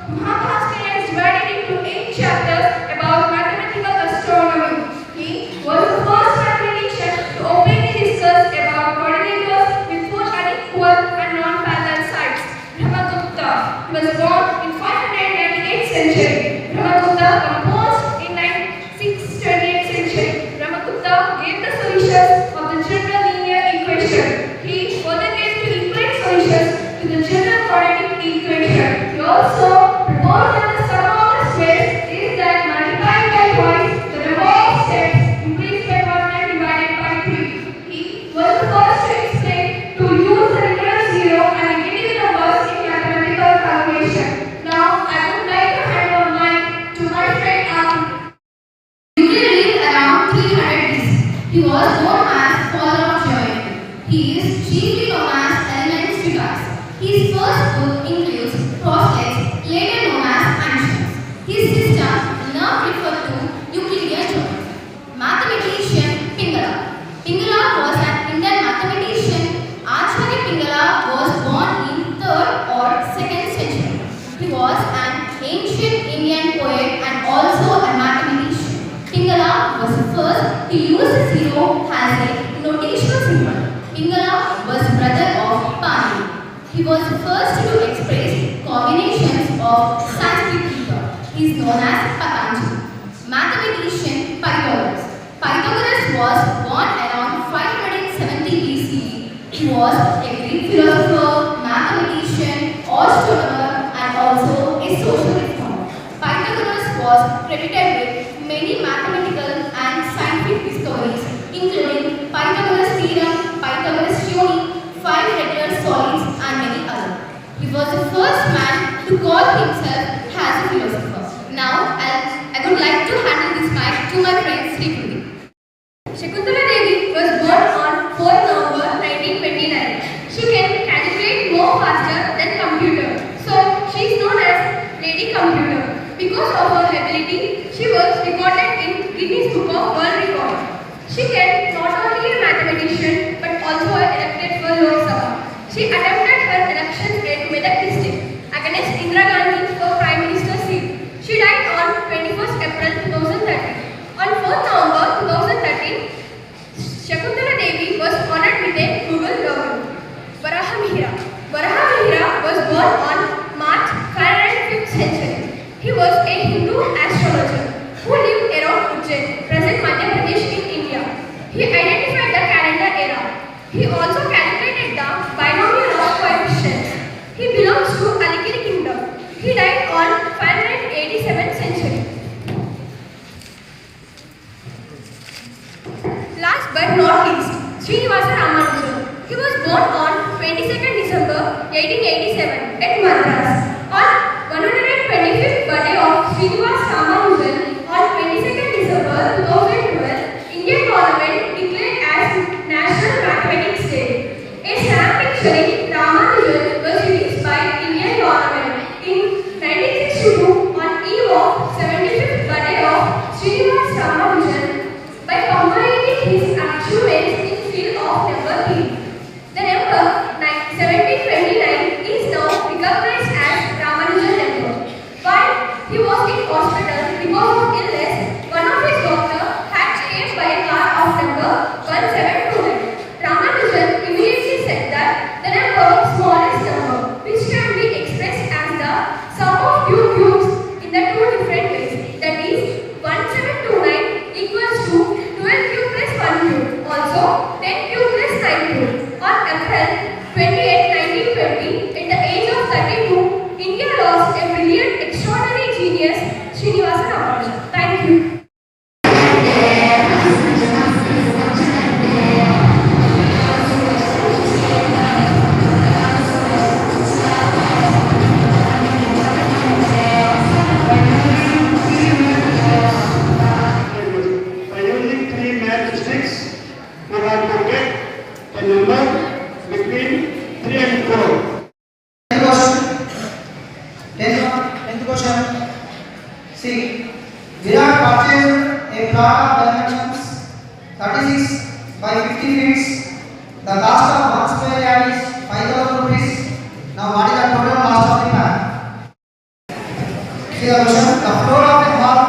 Mahabharata is divided into 8 chapters about mathematical astronomy. He was the first mathematician to openly discuss about coordinators with four unequal and non-parallel sides. Brahmagupta. He was born in 598th century. Brahmagupta composed in 628th century. Brahmagupta gave the solutions of the general linear equation. He further gave the infinite solutions to the general quadratic equation. He also proposed that the sum of the squares is that multiplied by twice the number of steps increased by 1 and divided by 3. He was the first to explain to use the recurrent zero and negative numbers in mathematical calculation. Now I would like to hand over mic to my friend Aarti. Euclid lived around 300 BC. He was known as father of geometry. He is chiefly known as Elements Treatise. His first book includes Proselytes, later known as Functions. His system now referred to Euclidean geometry. Mathematician Pingala. Pingala was an Indian mathematician. Acharya Pingala was born in 3rd or 2nd century. He was an ancient Indian poet and also a mathematician. Pingala was the first to use the zero as a notational symbol. Pingala was brother of Pani. He was the first to express combinations of Sanskrit letter. He is known as Patanjali. Mathematician Pythagoras. Pythagoras was born around 570 BCE. He was a Greek philosopher, mathematician, astronomer, and also a social reformer. Pythagoras was credited with many mathematical and scientific discoveries, including Pythagoras theorem, Pythagoras theory, 5 regular solids, and many others. He was the first man to call himself as a philosopher. Now, I would like to hand this mic to my friend Sri Kudi. Shakuntala Devi was born on 4th November 1929. She can calculate more faster than computer. So, she is known as Lady Computer. Because of her ability, she was recorded in Guinness Book of World Record. She can not only a mathematician but also elected for Lok Sabha. She attempted her election at Medak district against Indira Gandhi for Prime Minister seat. She died on 21st April 2013. On 4th November 2013, Shakuntala Devi was honored with a Google logo. Varahamihira. Varahamihira was born on March 505th century. He was a Hindu astrologer who lived around Ujjain, present Madhya Pradesh in India. He identified the calendar era. He also calculated the binomial of coefficients. He belongs to Alikiri kingdom. He died on 587th century. Last but not least, Srinivasa Ramanujan. He was born on 22nd December 1887 at Madras. On 125th birthday of Srinivasa Ramanujan on 22nd December 2012, Indian government declared as National Mathematics Day. A stamp picturing Ramanujan was released by Indian government in 1962 on eve of 75th birthday of Srinivasa Ramanujan by commemorating his achievements in field of number theory. The number 1729 is now recognized as Ramanujan number. While he was in hospital because of illness, one of his doctors had changed by a car of number 1729. Ramanujan immediately said that the number smallest number, which can be expressed as the sum of few cubes in the two different ways, that is 1729 equals to 12 cube plus 1 cube, also 10 cube plus 9 cube. On April 28, 1920, at the age of 32, India lost a brilliant, extraordinary genius, Srinivasa Ramanujan. Thank you. By using 3 mathematics, we have to get a number between 3 and 4. Tenth question. See, Virat purchased a plot of dimensions 36 by 50 feet. The cost of 1 square yard is 5,000 rupees. Now, what is the total cost of the plot? See the question. The floor of a hall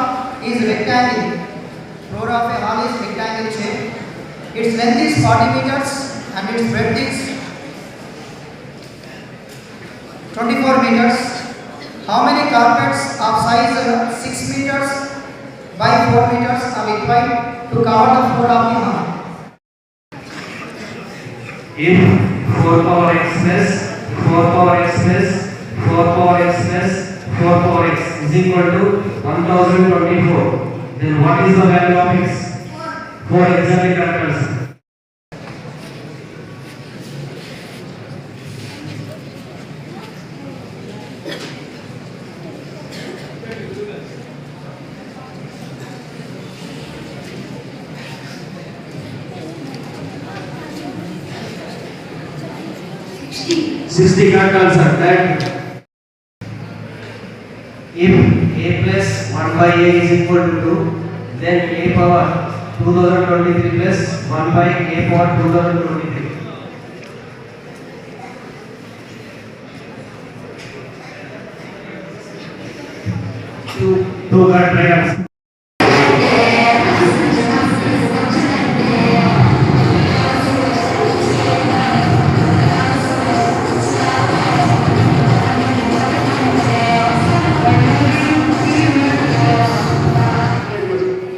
is rectangle. Floor of a hall is rectangle shape. Its length is 40 meters and its breadth is 24 meters. How many carpets of size 6 meters by 4 meters are required to cover the floor of the hall? If 4 power x plus 4 power x plus 4 power x plus 4 power x is equal to 1024, then what is the value of x? 4 exactly correct answer. Sixty correct answer. That if a plus 1 by a is equal to 2, then a power 2023 plus 1 by a power 2023. 2 correct answer.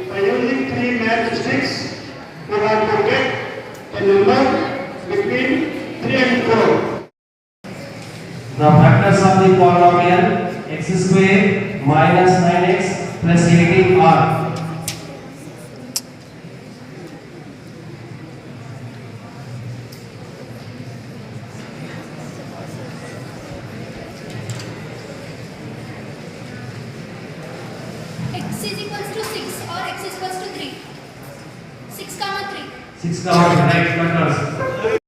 By using three matchsticks, you have to get a number between 3 and 4. The factors of the polynomial x square minus 9x plus 18 are X is equals to 6 or x is equals to 3. 6 comma 3. 6 right factors.